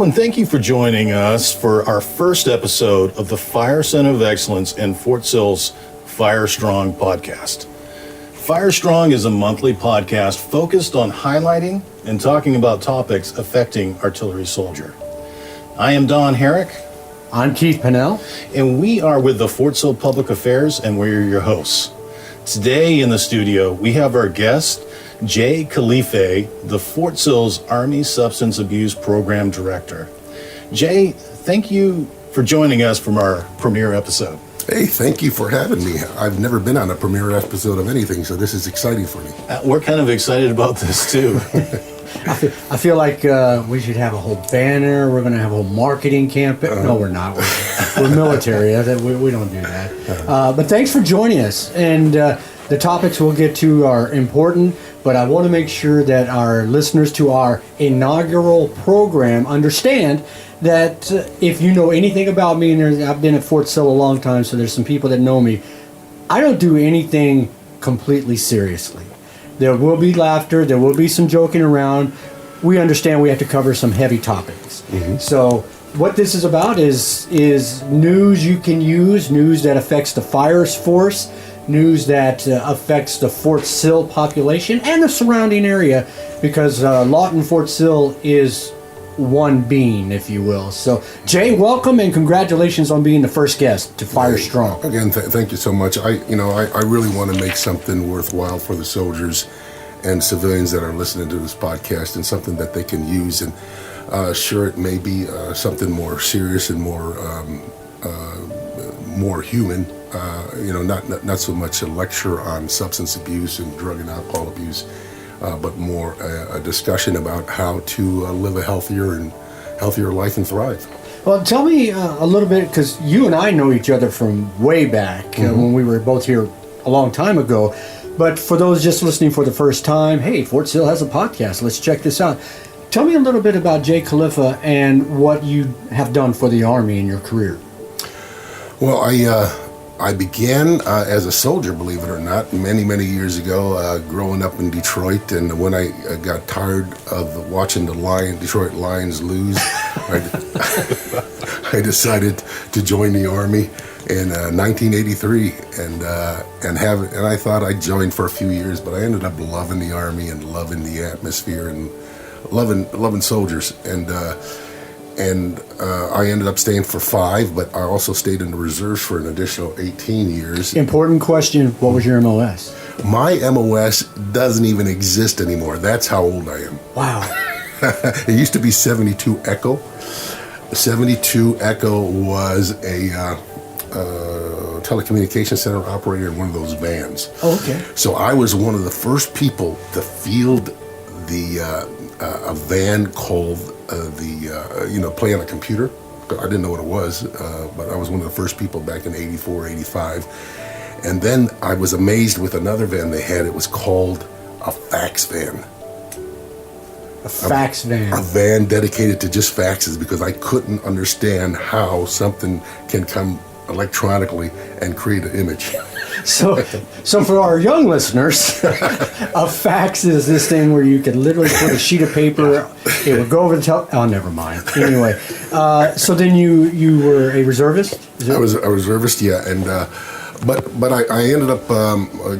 Hello, and thank you for joining us for our first episode of the Fire Center of Excellence in Fort Sill's Fire Strong podcast. Fire Strong is a monthly podcast focused on highlighting and talking about topics affecting artillery soldier. I am Don Herrick. I'm Keith Pennell. And we are with the Fort Sill Public Affairs, and we're your hosts. Today in the studio, we have our guest, Jay Khalifeh, the Fort Sill's Army Substance Abuse Program Director. Jay, thank you for joining us from our premiere episode. Hey, thank you for having me. I've never been on a premiere episode of anything, so this is exciting for me. We're kind of excited about this, too. I feel like we should have a whole banner. We're going to have a whole marketing campaign. No, we're not. We're military. We don't do that. But thanks for joining us. And the topics we'll get to are important, but I want to make sure that our listeners to our inaugural program understand that if you know anything about me, and I've been at Fort Sill a long time, so there's some people that know me, I don't do anything completely seriously. There will be laughter, there will be some joking around. We understand we have to cover some heavy topics. Mm-hmm. So what this is about is news you can use, news that affects the fire force, news that affects the Fort Sill population and the surrounding area, because Lawton Fort Sill is one being, if you will. So, Jay, welcome and congratulations on being the first guest to Fire Strong. Again, thank you so much. I really want to make something worthwhile for the soldiers and civilians that are listening to this podcast, and something that they can use. And sure, it may be something more serious and more human. Not so much a lecture on substance abuse and drug and alcohol abuse, but more a discussion about how to live a healthier life and thrive. Well, tell me a little bit, because you and I know each other from way back when we were both here a long time ago. But for those just listening for the first time, hey, Fort Sill has a podcast. Let's check this out. Tell me a little bit about Jay Khalifeh and what you have done for the Army in your career. Well, I began as a soldier, believe it or not, many, many years ago, growing up in Detroit. And when I got tired of watching the Detroit Lions lose, I decided to join the Army in 1983. And I thought I'd join for a few years, but I ended up loving the Army and loving the atmosphere and loving soldiers. And I ended up staying for 5, but I also stayed in the reserves for an additional 18 years. Important question. What was your MOS? My MOS doesn't even exist anymore. That's how old I am. Wow. It used to be 72 Echo. 72 Echo was a telecommunications center operator in one of those vans. Oh, okay. So I was one of the first people to field a van called play on a computer. I didn't know what it was, but I was one of the first people back in 84, 85. And then I was amazed with another van they had. It was called a fax van. A fax van. A van dedicated to just faxes, because I couldn't understand how something can come electronically and create an image. So for our young listeners, a fax is this thing where you could literally put a sheet of paper, it would go over the oh, never mind. Anyway, so then you were a reservist? I was a reservist, yeah, and but I ended up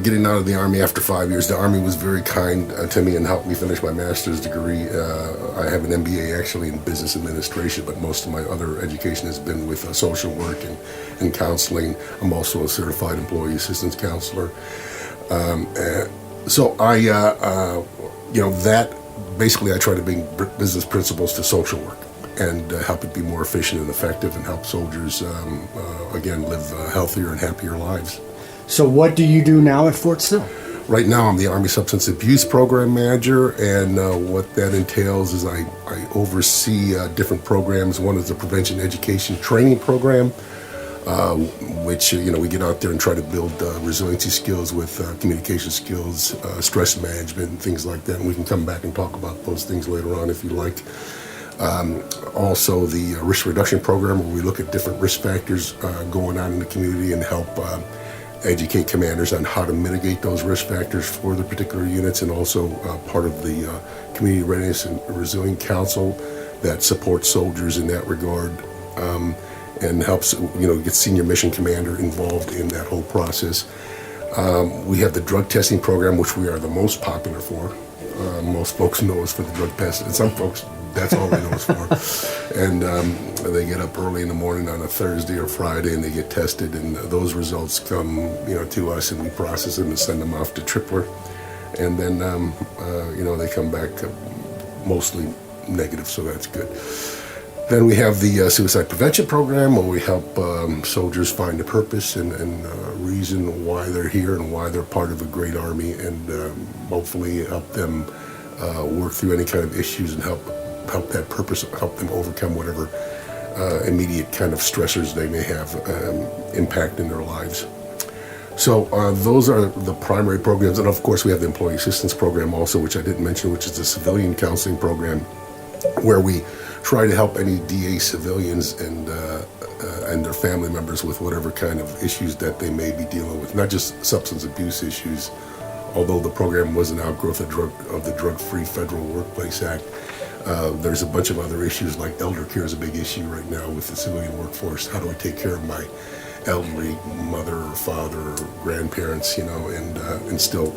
getting out of the Army after 5 years. The Army was very kind to me and helped me finish my master's degree. I have an MBA actually in business administration, but most of my other education has been with social work and counseling. I'm also a certified employee assistance counselor. So that basically I try to bring business principles to social work and help it be more efficient and effective, and help soldiers, again, live healthier and happier lives. So what do you do now at Fort Sill? Right now, I'm the Army Substance Abuse Program Manager, and what that entails is I oversee different programs. One is the Prevention Education Training Program, which we get out there and try to build resiliency skills with communication skills, stress management, and things like that. And we can come back and talk about those things later on if you like. Also, the risk reduction program, where we look at different risk factors going on in the community and help educate commanders on how to mitigate those risk factors for the particular units, and also part of the Community Readiness and Resilient Council that supports soldiers in that regard, and helps, get senior mission commander involved in that whole process. We have the drug testing program, which we are the most popular for. Most folks know us for the drug test, and some folks, that's all they know us for. And they get up early in the morning on a Thursday or Friday, and they get tested, and those results come, to us, and we process them and send them off to Tripler. And then, they come back mostly negative, so that's good. Then we have the suicide prevention program, where we help soldiers find a purpose and reason why they're here and why they're part of a great army, and hopefully help them work through any kind of issues and help that purpose, help them overcome whatever immediate kind of stressors they may have impact in their lives. So those are the primary programs. And of course we have the employee assistance program also, which I didn't mention, which is a civilian counseling program where we try to help any DA civilians and their family members with whatever kind of issues that they may be dealing with, not just substance abuse issues, although the program was an outgrowth of the Drug-Free Federal Workplace Act. There's a bunch of other issues, like elder care is a big issue right now with the civilian workforce. How do I take care of my elderly mother or father or grandparents, and still,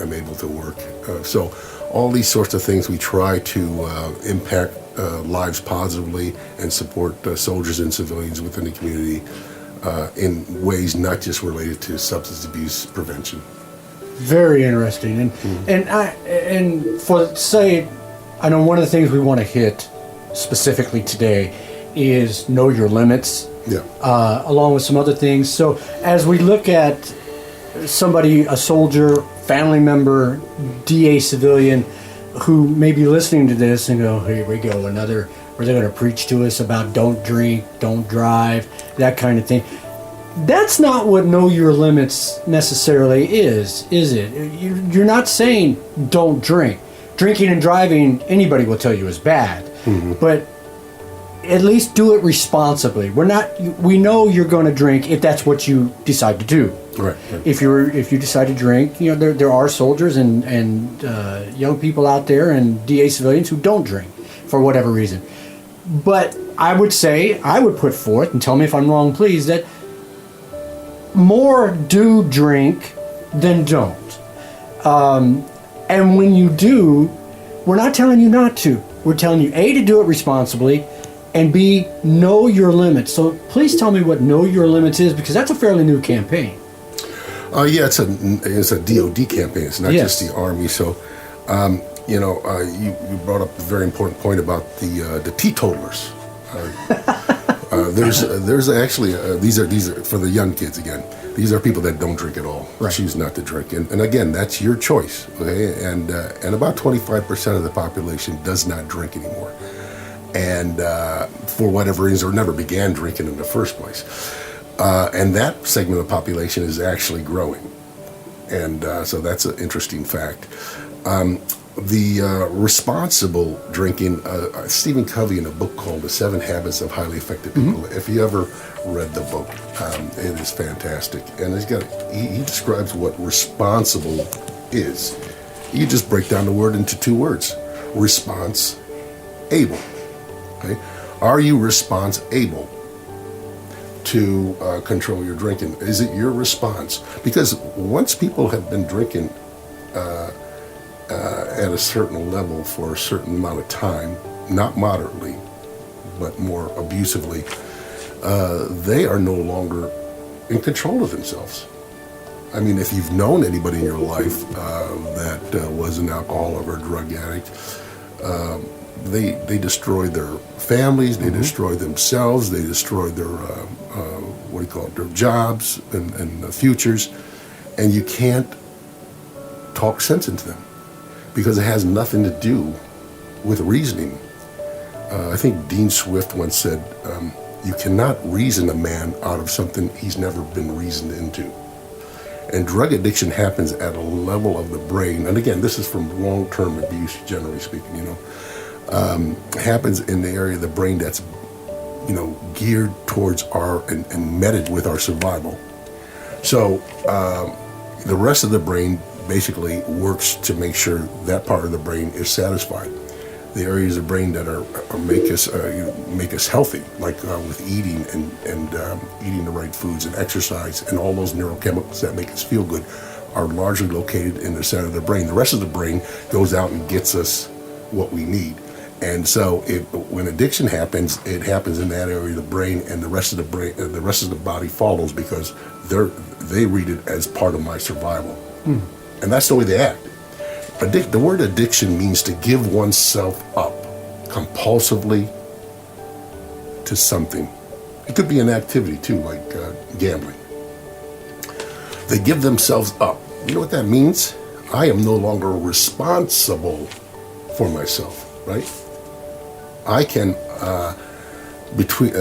I'm able to work. So all these sorts of things, we try to impact lives positively and support soldiers and civilians within the community in ways not just related to substance abuse prevention. Very interesting. And for say, I know one of the things we want to hit specifically today is know your limits. Yeah. Along with some other things. So as we look at somebody, a soldier, family member, DA civilian, who may be listening to this and go, here we go, another, where they're going to preach to us about don't drink, don't drive, that kind of thing. That's not what know your limits necessarily is it? You're not saying don't drink. Drinking and driving, anybody will tell you is bad. Mm-hmm. But at least do it responsibly. We know you're going to drink if that's what you decide to do. Right. If you decide to drink, there are soldiers and young people out there and DA civilians who don't drink for whatever reason. But I would put forth, and tell me if I'm wrong, please, that more do drink than don't. And when you do, we're not telling you not to. We're telling you, A, to do it responsibly, and B, know your limits. So please tell me what know your limits is, because that's a fairly new campaign. Yeah, it's a DOD campaign. It's not just the Army. So, you brought up a very important point about the teetotalers. There's actually these are for the young kids again. These are people that don't drink at all, choose not to drink, and again, that's your choice. Okay, and about 25% of the population does not drink anymore, and for whatever reason, or never began drinking in the first place. And that segment of the population is actually growing, and so that's an interesting fact. The responsible drinking, Stephen Covey in a book called The 7 Habits of Highly Effective People. Mm-hmm. If you ever read the book, it is fantastic. And he describes what responsible is. You just break down the word into 2 words. Response able. Okay? Are you response able to control your drinking? Is it your response? Because once people have been drinking at a certain level for a certain amount of time, not moderately, but more abusively, they are no longer in control of themselves. I mean, if you've known anybody in your life that was an alcoholic or drug addict, they destroy their families, they destroy themselves, they destroy their their jobs and futures, and you can't talk sense into them because it has nothing to do with reasoning. I think Dean Swift once said, "You cannot reason a man out of something he's never been reasoned into." And drug addiction happens at a level of the brain, and again, this is from long-term abuse, generally speaking, happens in the area of the brain that's, geared towards and meted with our survival. So the rest of the brain basically works to make sure that part of the brain is satisfied. the areas of brain that are make us healthy, like with eating and eating the right foods and exercise, and all those neurochemicals that make us feel good are largely located in the center of the brain. The rest of the brain goes out and gets us what we need. And so when addiction happens, it happens in that area of the brain, and the rest of the body follows, because they read it as part of my survival. And that's the way they act. The word addiction means to give oneself up compulsively to something. It could be an activity too, like gambling. They give themselves up. You know what that means? I am no longer responsible for myself, right? I can between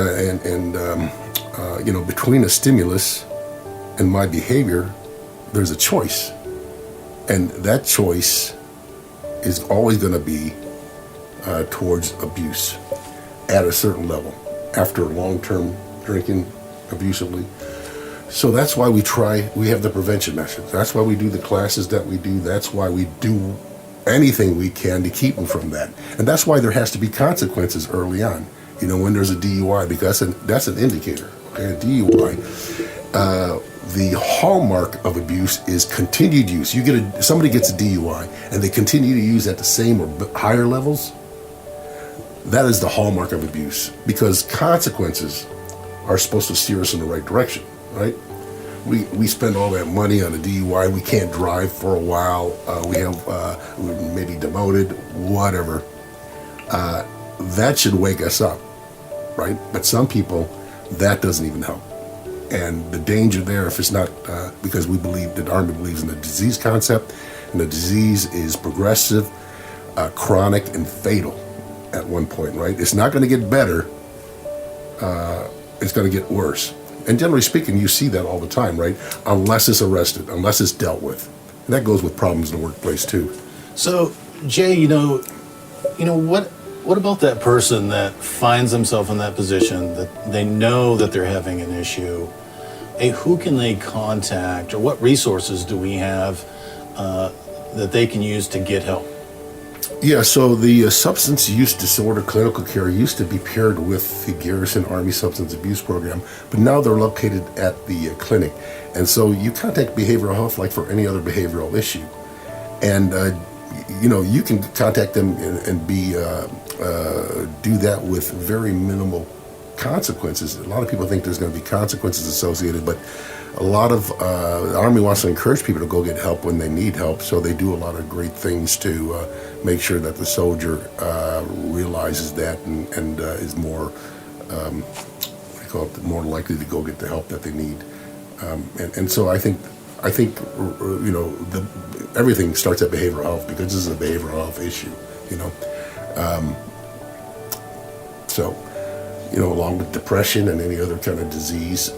a stimulus and my behavior, there's a choice. And that choice is always going to be towards abuse at a certain level, after long-term drinking abusively. So that's why we have the prevention measures. That's why we do the classes that we do. That's why we do anything we can to keep them from that. And that's why there has to be consequences early on, when there's a DUI, because that's an indicator. Okay, a DUI. The hallmark of abuse is continued use. Somebody gets a DUI and they continue to use at the same or higher levels. That is the hallmark of abuse, because consequences are supposed to steer us in the right direction, right? We spend all that money on a DUI. We can't drive for a while. We're maybe demoted, whatever. That should wake us up, right? But some people, that doesn't even help. And the danger there, if it's not, because the Army believes in the disease concept, and the disease is progressive, chronic, and fatal at one point, right? It's not going to get better. It's going to get worse. And generally speaking, you see that all the time, right? Unless it's arrested, unless it's dealt with. And that goes with problems in the workplace too. So, Jay, what about that person that finds themselves in that position, that they know that they're having an issue? Hey, who can they contact, or what resources do we have that they can use to get help? Yeah, so the substance use disorder clinical care used to be paired with the Garrison Army Substance Abuse Program, but now they're located at the clinic. And so you contact behavioral health like for any other behavioral issue. And, you can contact them and do that with very minimal consequences. A lot of people think there's going to be consequences associated, but a lot of the Army wants to encourage people to go get help when they need help, so they do a lot of great things to make sure that the soldier realizes that and is more more likely to go get the help that they need. And so I think everything starts at behavioral health, because this is a behavioral health issue. Along with depression and any other kind of disease,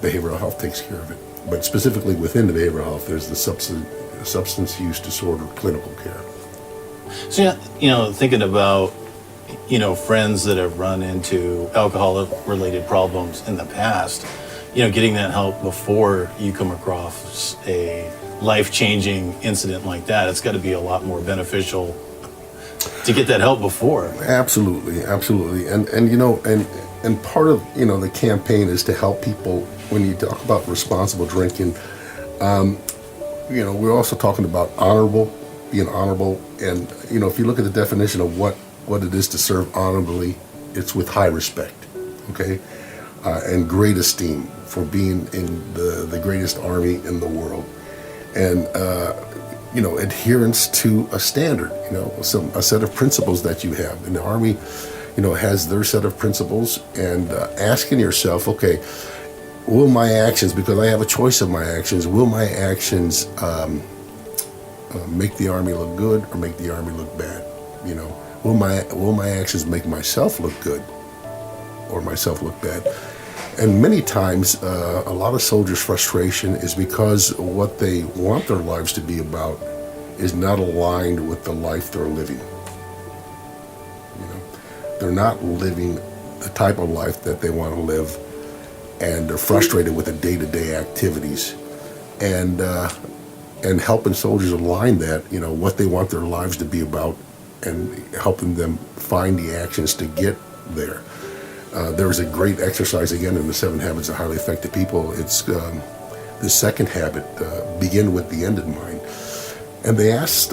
behavioral health takes care of it. But specifically within the behavioral health, there's the substance use disorder clinical care. So, thinking about, friends that have run into alcohol-related problems in the past, getting that help before you come across a life-changing incident like that, it's got to be a lot more beneficial to get that help before. Absolutely. And part of, the campaign is to help people. When you talk about responsible drinking, we're also talking about being honorable. And, if you look at the definition of what it is to serve honorably, it's with high respect, okay? And great esteem for being in the greatest army in the world. And, adherence to a standard, a set of principles that you have. And the Army, has their set of principles, and asking yourself, okay, will my actions, because I have a choice of my actions, will my actions make the Army look good or make the Army look bad? Will my actions make myself look good or myself look bad? And many times, a lot of soldiers' frustration is because what they want their lives to be about is not aligned with the life they're living. They're not living the type of life that they want to live, and they're frustrated with the day-to-day activities. And helping soldiers align that, what they want their lives to be about, and helping them find the actions to get there. There was a great exercise again in the 7 Habits of Highly Effective People. It's the second habit, begin with the end in mind. And they asked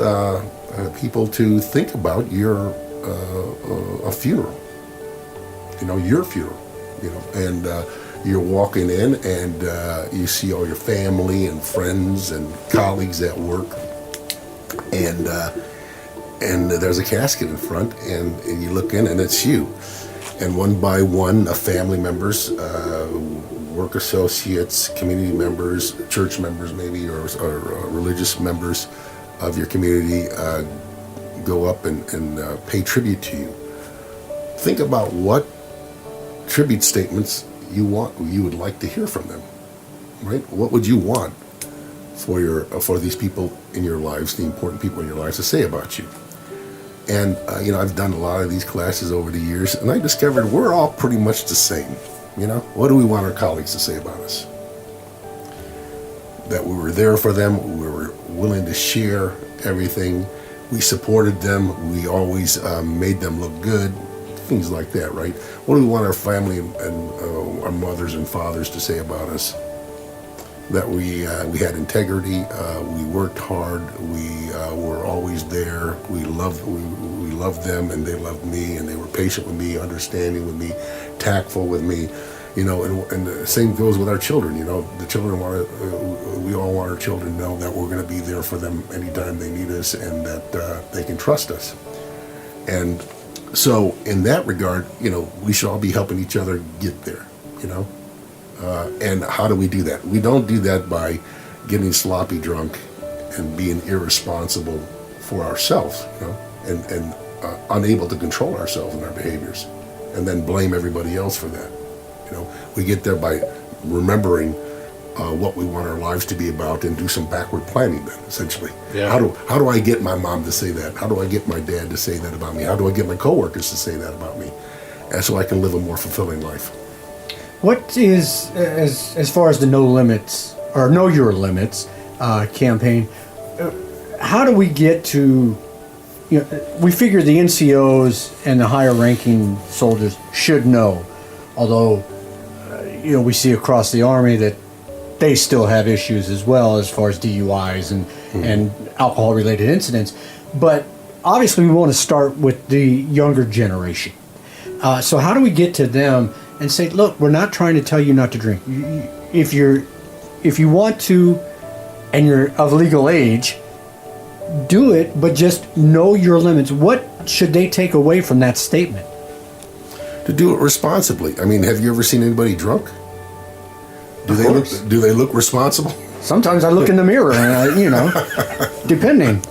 people to think about a funeral, your funeral, and you're walking in and you see all your family and friends and colleagues at work, and there's a casket in front, and you look in and it's you. And one by one, family members, work associates, community members, church members maybe, or religious members of your community go up and pay tribute to you. Think about what tribute statements you would like to hear from them, right? What would you want for these people in your lives, the important people in your lives, to say about you? And, I've done a lot of these classes over the years, and I discovered we're all pretty much the same. What do we want our colleagues to say about us? That we were there for them, we were willing to share everything, we supported them, we always made them look good, things like that, right? What do we want our family and our mothers and fathers to say about us? That we had integrity, we worked hard, we were always there, we loved them and they loved me, and they were patient with me, understanding with me, tactful with me, and the same goes with our children. The children we all want our children to know that we're going to be there for them anytime they need us, and that they can trust us. And so in that regard, we should all be helping each other get there, and how do we do that? We don't do that by getting sloppy drunk and being irresponsible for ourselves, and unable to control ourselves and our behaviors, and then blame everybody else for that. We get there by remembering what we want our lives to be about, and do some backward planning then, essentially. Yeah. How do I get my mom to say that? How do I get my dad to say that about me? How do I get my coworkers to say that about me? And so I can live a more fulfilling life. What is, as far as the No Limits, or Know Your Limits campaign, how do we get to, we figure the NCOs and the higher ranking soldiers should know, although, we see across the Army that they still have issues as well, as far as DUIs and alcohol-related incidents. But obviously we want to start with the younger generation. So how do we get to them and say, look, we're not trying to tell you not to drink. If you want to, and you're of legal age, do it, but just know your limits. What should they take away from that statement? To do it responsibly. I mean, have you ever seen anybody drunk? Do they look responsible? Sometimes I look in the mirror, and depending.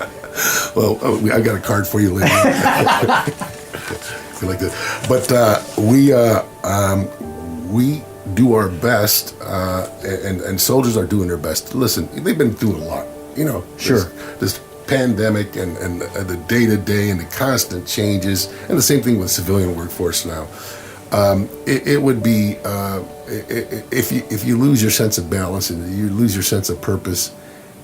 Well, I got a card for you later. Like that. But we do our best, and soldiers are doing their best. Listen, they've been through a lot. Sure. This pandemic and the day-to-day and the constant changes, and the same thing with the civilian workforce now. It would be, if you lose your sense of balance and you lose your sense of purpose,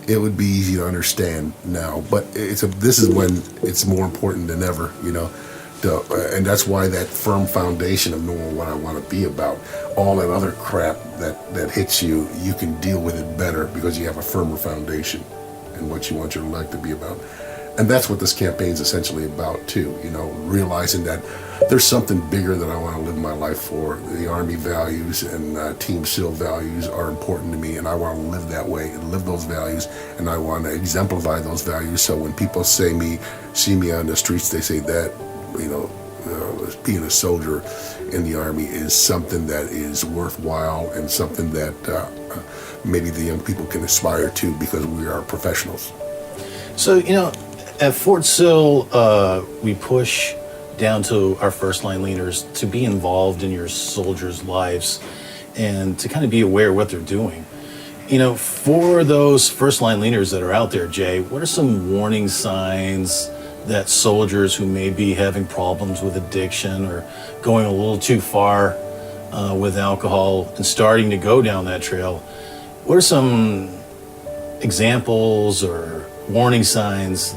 it would be easy to understand now. But this is when it's more important than ever, and that's why that firm foundation of knowing what I want to be about, all that other crap that hits you, you can deal with it better because you have a firmer foundation in what you want your life to be about. And that's what this campaign is essentially about too, realizing that there's something bigger that I want to live my life for. The Army values and Team Sill values are important to me, and I want to live that way and live those values, and I want to exemplify those values. So when people see me on the streets, they say that, being a soldier in the Army is something that is worthwhile and something that maybe the young people can aspire to, because we are professionals. So, at Fort Sill, we push down to our first line leaders to be involved in your soldiers' lives and to kind of be aware of what they're doing. For those first line leaders that are out there, Jay, what are some warning signs that soldiers who may be having problems with addiction or going a little too far with alcohol and starting to go down that trail, what are some examples or warning signs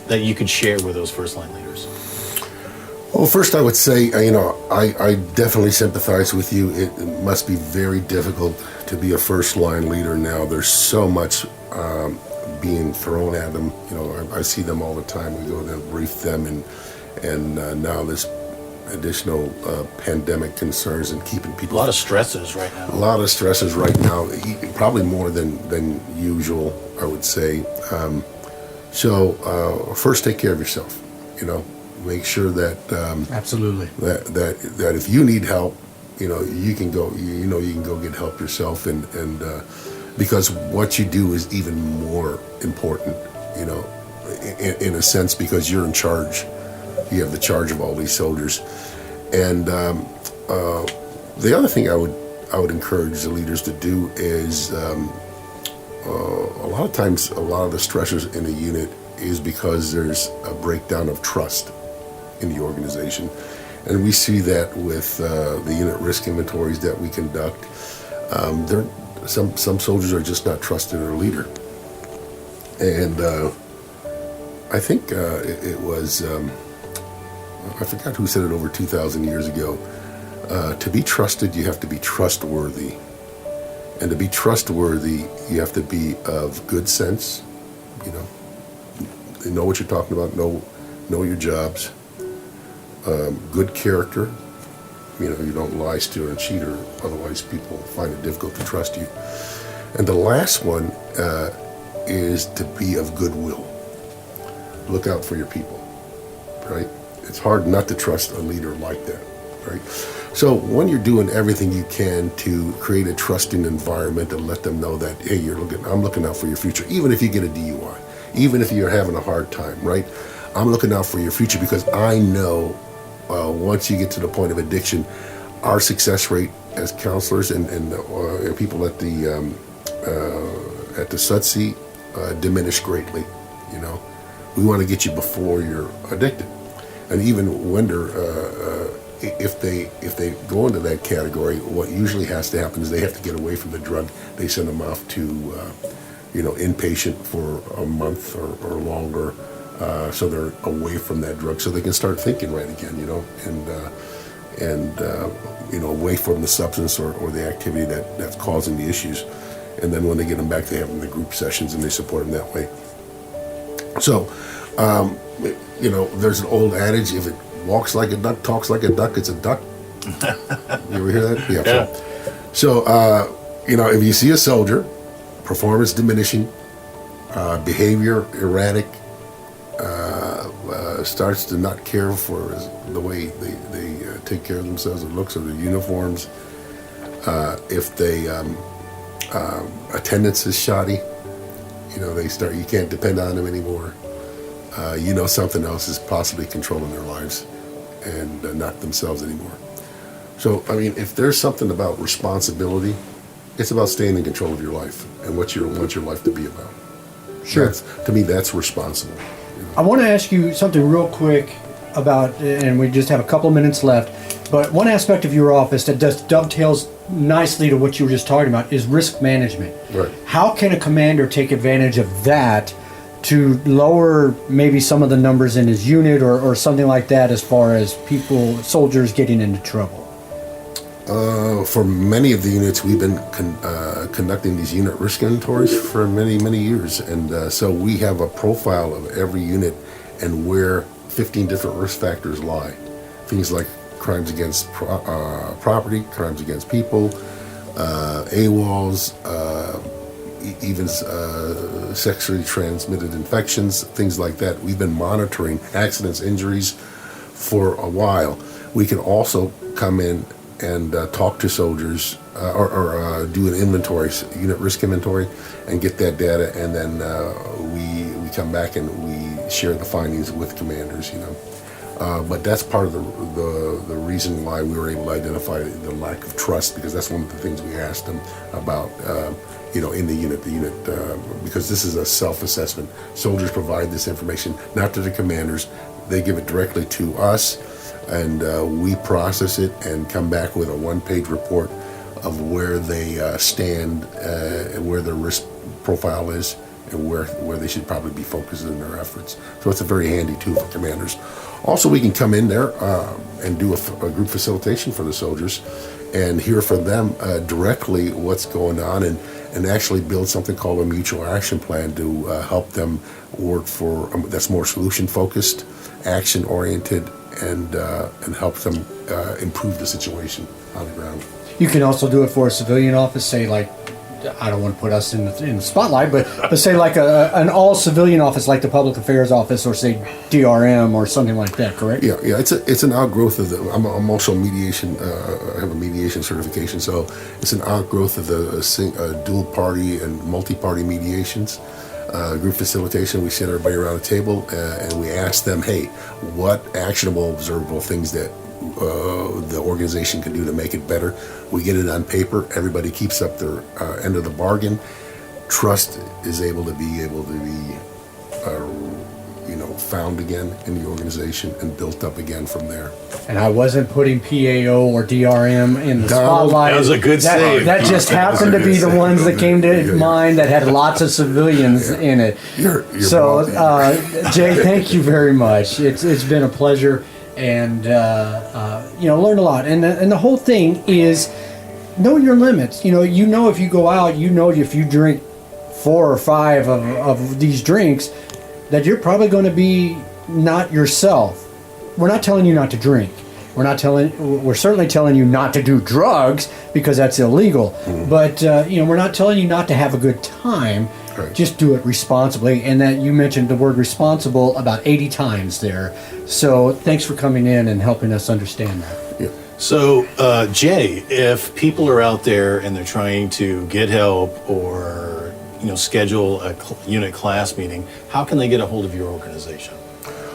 that you could share with those first line leaders? Well, first I would say, I definitely sympathize with you. It must be very difficult to be a first line leader now. There's so much being thrown at them. I see them all the time. We go there, brief them, and now this additional pandemic concerns and keeping people. A lot of stresses right now. A lot of stresses right now, probably more than usual, I would say. So first, take care of yourself. Make sure that Absolutely. that if you need help, you can go. You can go get help yourself, and because what you do is even more important. In a sense, because you're in charge. You have the charge of all these soldiers, and the other thing I would encourage the leaders to do is a lot of times a lot of the stressors in a unit is because there's a breakdown of trust in the organization, and we see that with the unit risk inventories that we conduct. Some soldiers are just not trusted in a leader, and I think it was. I forgot who said it over 2,000 years ago. To be trusted, you have to be trustworthy. And to be trustworthy, you have to be of good sense. You know what you're talking about, know your jobs. Good character. You don't lie, steal, and cheat, or otherwise people find it difficult to trust you. And the last one is to be of goodwill. Look out for your people, right? It's hard not to trust a leader like that, right? So when you're doing everything you can to create a trusting environment and let them know that, hey, I'm looking out for your future, even if you get a DUI, even if you're having a hard time, right? I'm looking out for your future because I know once you get to the point of addiction, our success rate as counselors and people at the SUTC diminish greatly. We want to get you before you're addicted. And even wonder if they go into that category, what usually has to happen is they have to get away from the drug. They send them off to, inpatient for a month or longer, so they're away from that drug, so they can start thinking right again, and away from the substance or the activity that's causing the issues. And then when they get them back, they have them in the group sessions and they support them that way. So. There's an old adage, if it walks like a duck, talks like a duck, it's a duck. You ever hear that? Yeah. So, if you see a soldier, performance diminishing, behavior erratic, starts to not care for the way they take care of themselves, the looks of their uniforms, if they attendance is shoddy, you can't depend on them anymore. Something else is possibly controlling their lives and not themselves anymore. So, if there's something about responsibility, it's about staying in control of your life and what you want your life to be about. Sure. To me, that's responsible. I want to ask you something real quick about, and we just have a couple of minutes left, but one aspect of your office that dovetails nicely to what you were just talking about is risk management. Right. How can a commander take advantage of that to lower maybe some of the numbers in his unit or something like that as far as soldiers getting into trouble? For many of the units, we've been conducting these unit risk inventories for many, many years. And so we have a profile of every unit and where 15 different risk factors lie. Things like crimes against property, crimes against people, AWOLs, even sexually transmitted infections, things like that. We've been monitoring accidents, injuries for a while. We can also come in and talk to soldiers or do an inventory, unit risk inventory, and get that data, and then we come back and we share the findings with commanders, But that's part of the reason why we were able to identify the lack of trust, because that's one of the things we asked them about, in the unit, because this is a self-assessment. Soldiers provide this information not to the commanders. They give it directly to us, and we process it and come back with a one-page report of where they stand and where their risk profile is, and where they should probably be focusing their efforts. So it's a very handy tool for commanders. Also, we can come in there and do a group facilitation for the soldiers and hear from them directly what's going on, and actually build something called a mutual action plan to help them work for that's more solution focused, action oriented, and help them improve the situation on the ground. You can also do it for a civilian office, say like, I don't want to put us in the spotlight, but say like an all civilian office like the public affairs office, or say DRM or something like that, correct? Yeah. It's an outgrowth of the. I'm also mediation. I have a mediation certification, so it's an outgrowth of the dual party and multi party mediations. Group facilitation. We sit everybody around a table and we ask them, hey, what actionable, observable things that the organization can do to make it better. We get it on paper. Everybody keeps up their end of the bargain. Trust is able to be found again in the organization and built up again from there. And I wasn't putting PAO or DRM in the spotlight. That was a good save. That just happened to be the ones that came to mind that had lots of civilians in it. You're so, Jay, thank you very much. It's been a pleasure, and learned a lot. And the whole thing is know your limits. You know if you go out, if you drink 4 or 5 of these drinks, that you're probably going to be not yourself. We're not telling you not to drink. We're certainly telling you not to do drugs because that's illegal. Mm-hmm. But we're not telling you not to have a good time. Right. Just do it responsibly. And that you mentioned the word responsible about 80 times there. So thanks for coming in and helping us understand that. Yeah. So, Jay, if people are out there and they're trying to get help or schedule a unit class meeting, how can they get a hold of your organization?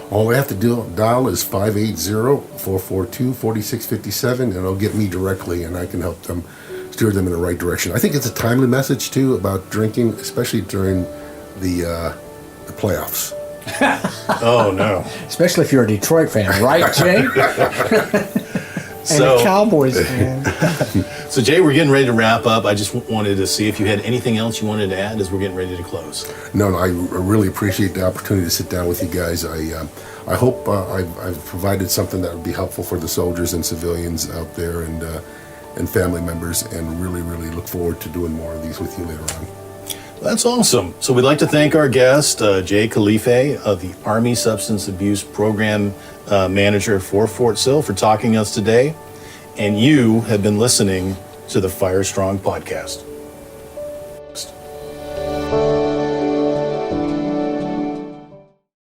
All they have to dial is 580-442-4657, and it'll get me directly, and I can help them steer them in the right direction. I think it's a timely message too about drinking, especially during the playoffs. Oh no! Especially if you're a Detroit fan, right, Jay? And a Cowboys fan. So, Jay, we're getting ready to wrap up. I just wanted to see if you had anything else you wanted to add as we're getting ready to close. No, I really appreciate the opportunity to sit down with you guys. I hope I've provided something that would be helpful for the soldiers and civilians out there and family members, and really, really look forward to doing more of these with you later on. That's awesome. So we'd like to thank our guest, Jay Khalifeh, the Army Substance Abuse Program Manager for Fort Sill, for talking to us today. And you have been listening to the Fire Strong Podcast.